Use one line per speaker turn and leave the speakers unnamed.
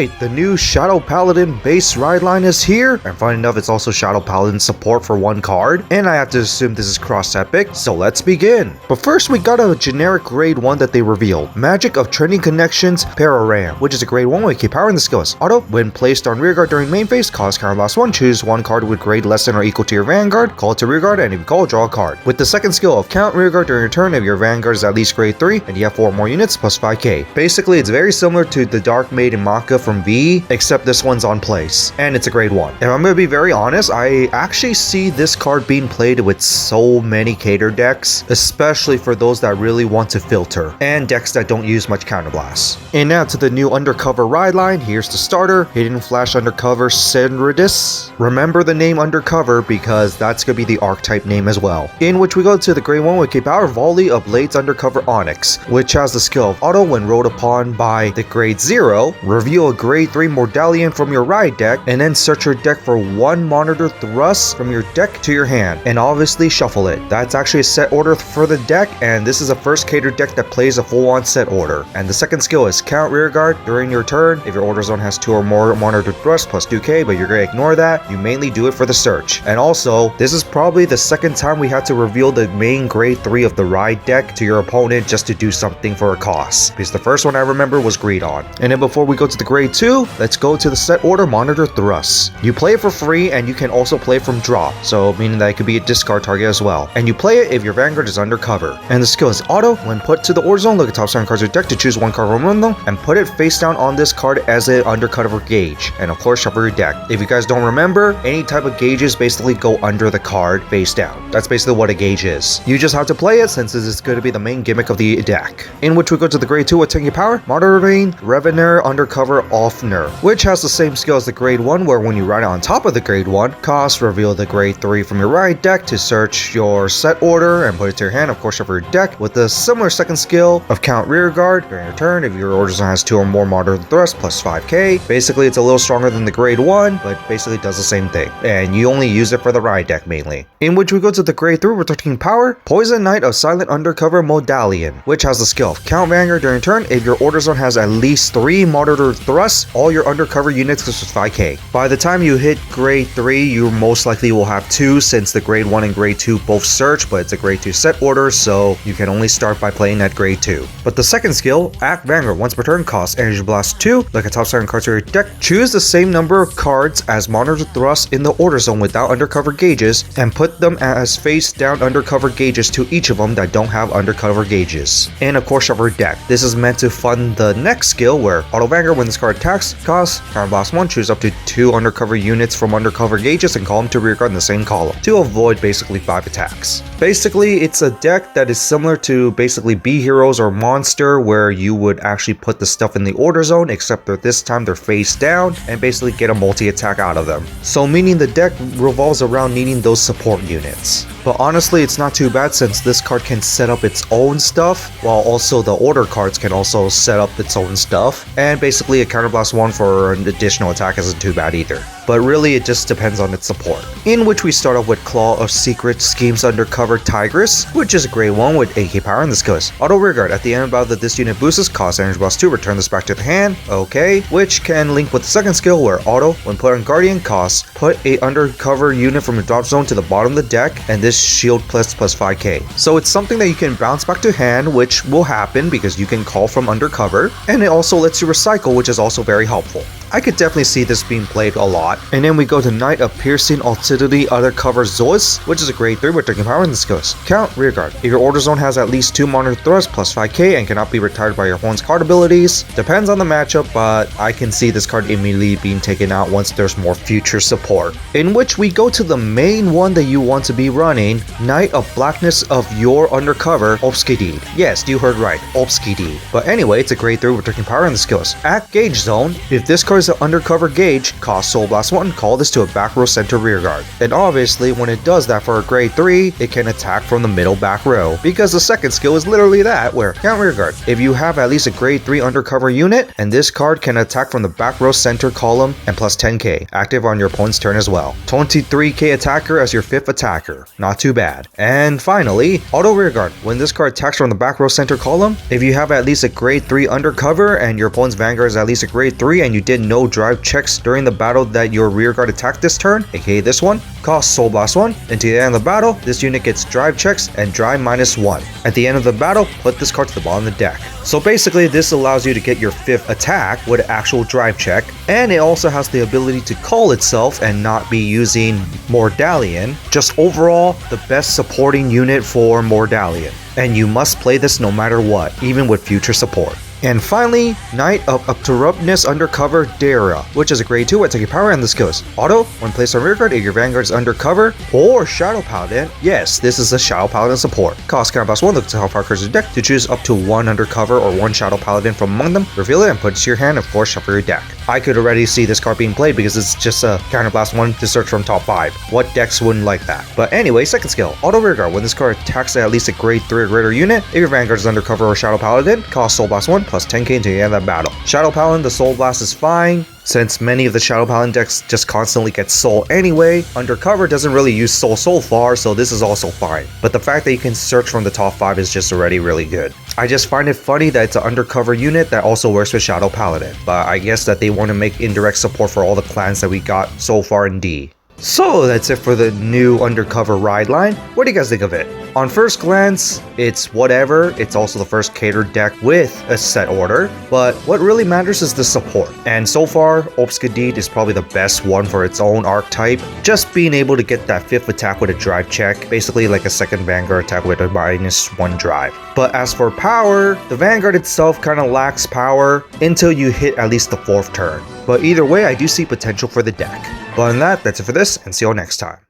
Alright, the new Shadow Paladin base ride line is here, and funny enough it's also Shadow Paladin support for one card, and I have to assume this is cross epic, so let's begin. But first we got a generic grade 1 that they revealed, Magic of Training Connections Pararam, which is a grade 1 with key power and the skills. Auto, when placed on rearguard during main phase, cost counter last one, choose one card with grade less than or equal to your Vanguard, call it to rearguard, and if you call, draw a card. With the second skill of count rearguard during your turn if your Vanguard is at least grade 3 and you have 4 more units plus 5k. Basically it's very similar to the Dark Maiden Maka from V, except this one's on place, and it's a grade 1. If I'm gonna be very honest, I actually see this card being played with so many Keter decks, especially for those that really want to filter, and decks that don't use much counterblast. And now to the new Undercover ride line. Here's the starter, Hidden Flash Undercover Senridus. Remember the name Undercover because that's gonna be the archetype name as well. In which we go to the grade 1 with key power Volley of Blades Undercover Onyx, which has the skill of auto when rolled upon by the grade 0, reveal a grade 3 Mordalion from your ride deck, and then search your deck for one monitor thrust from your deck to your hand, and obviously shuffle it. That's actually a set order for the deck, and this is a first Keter deck that plays a full-on set order. And the second skill is count rearguard during your turn. If your order zone has 2 or more monitor thrust plus 2k, but you're gonna ignore that, you mainly do it for the search. And also, this is probably the second time we had to reveal the main grade 3 of the ride deck to your opponent just to do something for a cost, because the first one I remember was Greedon. And then before we go to the grade 2, let's go to the set order monitor thrust. You play it for free, and you can also play it from drop, so meaning that it could be a discard target as well. And you play it if your Vanguard is undercover. And the skill is auto. When put to the order zone, look at top 7 cards of your deck to choose one card from random and put it face down on this card as an undercover gauge. And of course, shuffle your deck. If you guys don't remember, any type of gauges basically go under the card face down. That's basically what a gauge is. You just have to play it since this is going to be the main gimmick of the deck. In which we go to the grade 2 with 10k power, Moderating Revener Undercover Offner, which has the same skill as the grade 1, where when you ride it on top of the grade 1, cost reveal the grade 3 from your ride deck to search your set order and put it to your hand, of course shuffle your deck, with the similar second skill of count rearguard during your turn if your order zone has 2 or more moderate thrust plus 5k. Basically it's a little stronger than the grade 1, but basically does the same thing, and you only use it for the ride deck mainly. In which we go to the grade 3 with 13 power, Poison Knight of Silent Undercover Mordalion, which has the skill of count Vanguard during turn if your order zone has at least 3 moderate thrusts, all your undercover units plus 5k. By the time you hit grade 3, you most likely will have 2, since the grade 1 and grade 2 both search, but it's a grade 2 set order, so you can only start by playing at grade 2. But the second skill, Act Vanguard, once per turn, costs Energy Blast 2, look at top 7 cards of your deck, choose the same number of cards as monitor thrusts in the order zone without undercover gauges, and put them as face down undercover gauges to each of them that don't have undercover gauges. And of course shuffle your deck. This is meant to fund the next skill where Auto Vanguard, when this card attacks, costs counter blast 1, choose up to 2 undercover units from undercover gauges and call them to rearguard in the same column to avoid basically 5 attacks. Basically it's a deck that is similar to basically B-Heroes or Monster, where you would actually put the stuff in the order zone, except that this time they're face down, and basically get a multi-attack out of them. So meaning the deck revolves around needing those support units. But honestly it's not too bad since this card can set up its own stuff, while also the order cards can also set up its own stuff, and basically a counterblast 1 for an additional attack isn't too bad either. But really it just depends on its support. In which we start off with Claw of Secret Schemes Undercover Tigress, which is a grade 1 with 8k power, and this goes auto rearguard. At the end of battle that this unit boosts, cost Energy Blast 2, return this back to the hand, okay, which can link with the second skill where auto, when put on Guardian, costs put a undercover unit from your drop zone to the bottom of the deck, and this shield plus 5k. So it's something that you can bounce back to hand, which will happen because you can call from undercover, and it also lets you recycle, which is also very helpful. I could definitely see this being played a lot. And then we go to Knight of Piercing Artillery Undercover Zeus, which is a grade 3 with 13 power, and this goes count rearguard. If your order zone has at least 2 monitor thrusts plus 5k and cannot be retired by your opponent's card abilities, depends on the matchup, but I can see this card immediately being taken out once there's more future support. In which we go to the main one that you want to be running, Knight of Blackness of your Undercover Obskidid. Yes, you heard right, Obskidid. But anyway, it's a grade 3 with 13 power, and the skills Act Gauge Zone. If this card is an undercover gauge, cost Soul Blast 1, call this to a back row center rearguard. And obviously when it does that for a grade 3, it can attack from the middle back row, because the second skill is literally that, where count rearguard. If you have at least a grade 3 undercover unit, and this card can attack from the back row center column and plus 10k, active on your opponent's turn as well. 23k attacker as your 5th attacker, not too bad. And finally, auto rearguard. When this card attacks from the back row center column, if you have at least a grade 3 undercover and your opponent's Vanguard is at least a grade 3 and you did no drive checks during the battle that your rearguard attacked this turn, aka this one, cost Soul Blast 1. Until the end of the battle, this unit gets drive checks and drive -1. At the end of the battle, put this card to the bottom of the deck. So basically, this allows you to get your 5th attack with an actual drive check, and it also has the ability to call itself and not be using Mordalion. Just overall, the best supporting unit for Mordalion. And you must play this no matter what, even with future support. And finally, Knight of Uninterruptedness Undercover Dara, which is a grade 2 attacking power, and the skill is auto. When placed on rearguard, if your Vanguard is undercover or Shadow Paladin, yes, this is a Shadow Paladin support. Cost count +1, look to how far cards your deck to choose up to 1 undercover or 1 Shadow Paladin from among them, reveal it and put it to your hand, and of course shuffle your deck. I could already see this card being played because it's just a counterblast 1 to search from top 5. What decks wouldn't like that? But anyway, second skill, auto rearguard. When this card attacks at least a grade 3 or greater unit, if your Vanguard is undercover or Shadow Paladin, cost Soul Blast 1 plus 10k until the end of that battle. Shadow Paladin, the Soul Blast is fine, since many of the Shadow Paladin decks just constantly get Soul anyway. Undercover doesn't really use Soul so far, so this is also fine. But the fact that you can search from the top 5 is just already really good. I just find it funny that it's an undercover unit that also works with Shadow Paladin, but I guess that they want to make indirect support for all the clans that we got so far in D. So that's it for the new Undercover ride line. What do you guys think of it? On first glance, it's whatever. It's also the first Keter deck with a set order, but what really matters is the support. And so far, Obskadid is probably the best one for its own archetype. Just being able to get that 5th attack with a drive check, basically like a second Vanguard attack with a -1 drive. But as for power, the Vanguard itself kind of lacks power until you hit at least the 4th turn. But either way, I do see potential for the deck. But other than that, that's it for this, and see you all next time.